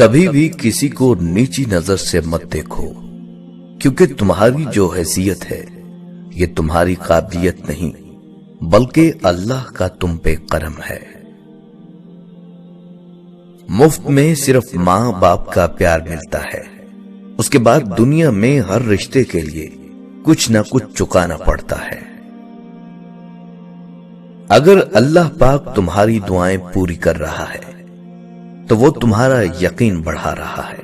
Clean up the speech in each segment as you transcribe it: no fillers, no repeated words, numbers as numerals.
کبھی بھی کسی کو نیچی نظر سے مت دیکھو، کیونکہ تمہاری جو حیثیت ہے یہ تمہاری قابلیت نہیں بلکہ اللہ کا تم پہ کرم ہے۔ مفت میں صرف ماں باپ کا پیار ملتا ہے، اس کے بعد دنیا میں ہر رشتے کے لیے کچھ نہ کچھ چکانا پڑتا ہے۔ اگر اللہ پاک تمہاری دعائیں پوری کر رہا ہے تو وہ تمہارا یقین بڑھا رہا ہے،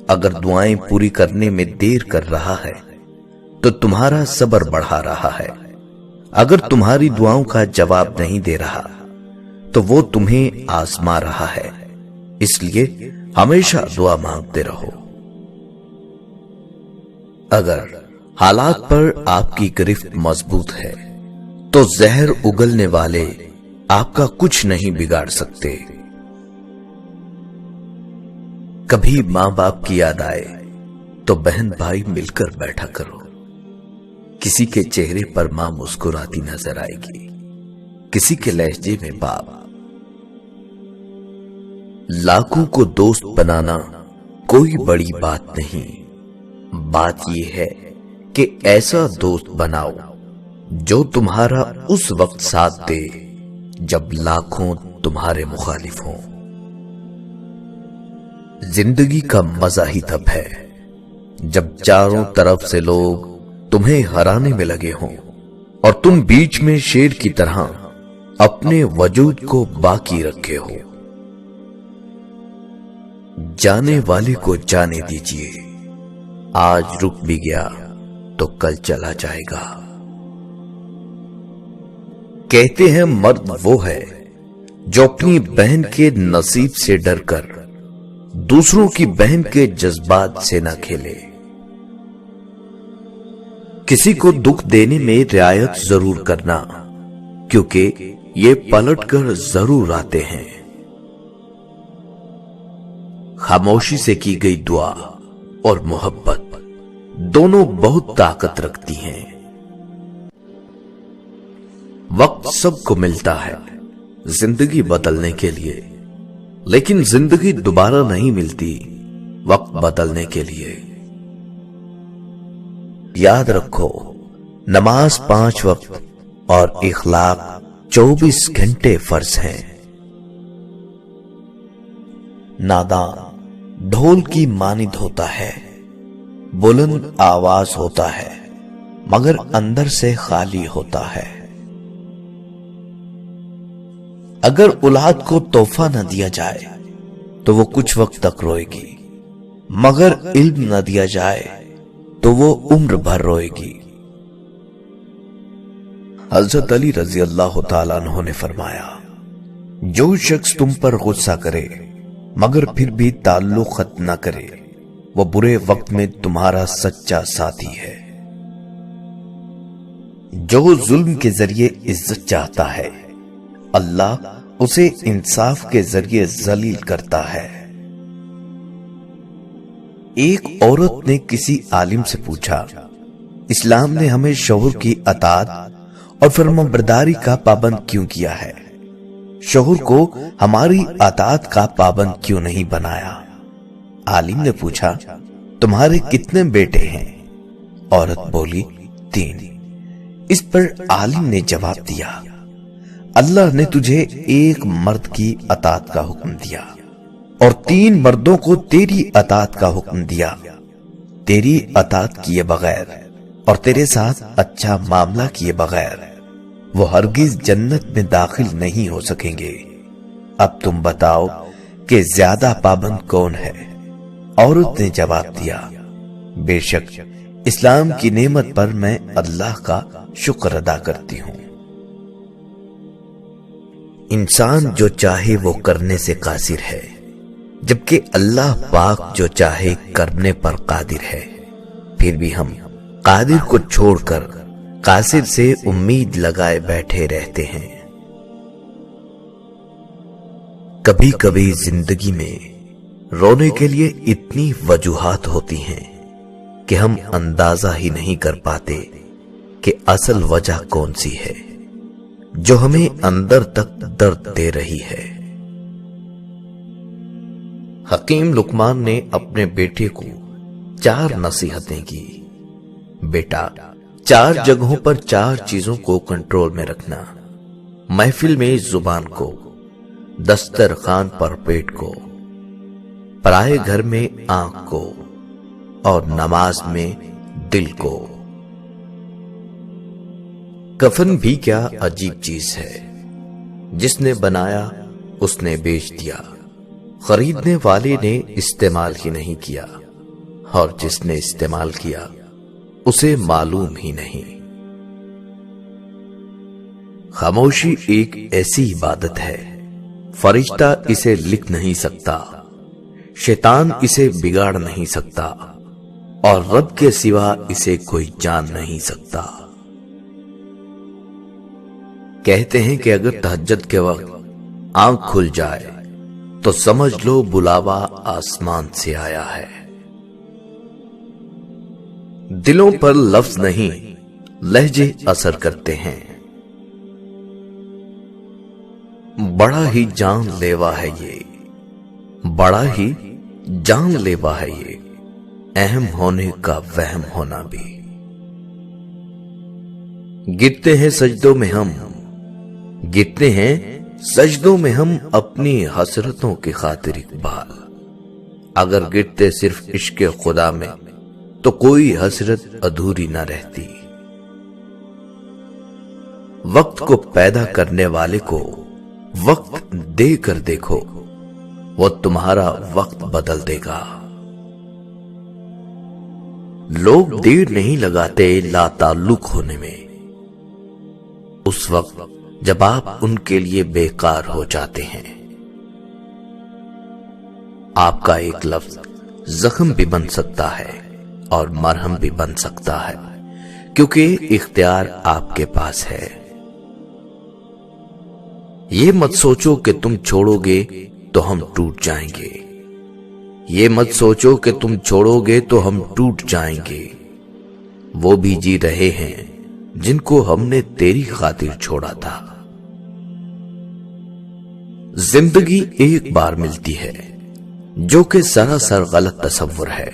اگر دعائیں پوری کرنے میں دیر کر رہا ہے تو تمہارا صبر بڑھا رہا ہے، اگر تمہاری دعاؤں کا جواب نہیں دے رہا تو وہ تمہیں آزما رہا ہے، اس لیے ہمیشہ دعا مانگتے رہو۔ اگر حالات پر آپ کی گرفت مضبوط ہے تو زہر اگلنے والے آپ کا کچھ نہیں بگاڑ سکتے۔ کبھی ماں باپ کی یاد آئے تو بہن بھائی مل کر بیٹھا کرو، کسی کے چہرے پر ماں مسکراتی نظر آئے گی، کسی کے لہجے میں باپ۔ لاکھوں کو دوست بنانا کوئی بڑی بات نہیں، بات یہ ہے کہ ایسا دوست بناؤ جو تمہارا اس وقت ساتھ دے جب لاکھوں تمہارے مخالف ہوں۔ زندگی کا مزہ ہی تب ہے جب چاروں طرف سے لوگ تمہیں ہرانے میں لگے ہوں اور تم بیچ میں شیر کی طرح اپنے وجود کو باقی رکھے ہو۔ جانے والے کو جانے دیجیے، آج رک بھی گیا تو کل چلا جائے گا۔ کہتے ہیں مرد وہ ہے جو اپنی بہن کے نصیب سے ڈر کر دوسروں کی بہن کے جذبات سے نہ کھیلے۔ کسی کو دکھ دینے میں رعایت ضرور کرنا، کیونکہ یہ پلٹ کر ضرور آتے ہیں۔ خاموشی سے کی گئی دعا اور محبت دونوں بہت طاقت رکھتی ہیں۔ وقت سب کو ملتا ہے زندگی بدلنے کے لیے، لیکن زندگی دوبارہ نہیں ملتی وقت بدلنے کے لیے۔ یاد رکھو، نماز 5 وقت اور اخلاق 24 گھنٹے فرض ہیں۔ نادان ڈھول کی مانند ہوتا ہے، بلند آواز ہوتا ہے مگر اندر سے خالی ہوتا ہے۔ اگر اولاد کو تحفہ نہ دیا جائے تو وہ کچھ وقت تک روئے گی، مگر علم نہ دیا جائے تو وہ عمر بھر روئے گی۔ حضرت علی رضی اللہ تعالیٰ عنہ نے فرمایا، جو شخص تم پر غصہ کرے مگر پھر بھی تعلق ختم نہ کرے، وہ برے وقت میں تمہارا سچا ساتھی ہے۔ جو ظلم کے ذریعے عزت چاہتا ہے، اللہ اسے انصاف کے ذریعے ذلیل کرتا ہے۔ ایک عورت نے کسی عالم سے پوچھا، اسلام نے ہمیں شوہر کی اطاعت اور فرمانبرداری کا پابند کیوں کیا ہے؟ شوہر کو ہماری اطاعت کا پابند کیوں نہیں بنایا؟ عالم نے پوچھا، تمہارے کتنے بیٹے ہیں؟ عورت بولی، 3۔ اس پر عالم نے جواب دیا، اللہ نے تجھے ایک مرد کی اطاعت کا حکم دیا اور 3 مردوں کو تیری اطاعت کا حکم دیا۔ تیری اطاعت کیے بغیر اور تیرے ساتھ اچھا معاملہ کیے بغیر وہ ہرگز جنت میں داخل نہیں ہو سکیں گے۔ اب تم بتاؤ کہ زیادہ پابند کون ہے؟ عورت نے جواب دیا، بے شک اسلام کی نعمت پر میں اللہ کا شکر ادا کرتی ہوں۔ انسان جو چاہے وہ کرنے سے قاصر ہے، جبکہ اللہ پاک جو چاہے کرنے پر قادر ہے۔ پھر بھی ہم قادر کو چھوڑ کر قاصر سے امید لگائے بیٹھے رہتے ہیں۔ کبھی کبھی زندگی میں رونے کے لیے اتنی وجوہات ہوتی ہیں کہ ہم اندازہ ہی نہیں کر پاتے کہ اصل وجہ کون سی ہے جو ہمیں اندر تک درد دے رہی ہے۔ حکیم لقمان نے اپنے بیٹے کو 4 نصیحتیں کی۔ بیٹا، 4 جگہوں پر 4 چیزوں کو کنٹرول میں رکھنا: محفل میں زبان کو، دسترخوان پر پیٹ کو، پرائے گھر میں آنکھ کو، اور نماز میں دل کو۔ کفن بھی کیا عجیب چیز ہے، جس نے بنایا اس نے بیچ دیا، خریدنے والے نے استعمال ہی نہیں کیا، اور جس نے استعمال کیا اسے معلوم ہی نہیں۔ خاموشی ایک ایسی عبادت ہے، فرشتہ اسے لکھ نہیں سکتا، شیطان اسے بگاڑ نہیں سکتا، اور رب کے سوا اسے کوئی جان نہیں سکتا۔ کہتے ہیں کہ اگر تہجد کے وقت آنکھ کھل جائے تو سمجھ لو بلاوا آسمان سے آیا ہے۔ دلوں پر لفظ نہیں، لہجے اثر کرتے ہیں۔ بڑا ہی جان لیوا ہے یہ، بڑا ہی جان لیوا ہے یہ، اہم ہونے کا وہم ہونا بھی۔ گرتے ہیں سجدوں میں ہم، گرتے ہیں سجدوں میں ہم اپنی حسرتوں کی خاطر اقبال۔ اگر گرتے صرف عشق خدا میں تو کوئی حسرت ادھوری نہ رہتی۔ وقت کو پیدا کرنے والے کو وقت دے کر دیکھو، وہ تمہارا وقت بدل دے گا۔ لوگ دیر نہیں لگاتے لا تعلق ہونے میں، اس وقت جب آپ ان کے لیے بیکار ہو جاتے ہیں۔ آپ کا ایک لفظ زخم بھی بن سکتا ہے اور مرہم بھی بن سکتا ہے، کیونکہ اختیار آپ کے پاس ہے۔ یہ مت سوچو کہ تم چھوڑو گے تو ہم ٹوٹ جائیں گے، یہ مت سوچو کہ تم چھوڑو گے تو ہم ٹوٹ جائیں گے۔ وہ بھی جی رہے ہیں جن کو ہم نے تیری خاطر چھوڑا تھا۔ زندگی ایک بار ملتی ہے، جو کہ سراسر غلط تصور ہے۔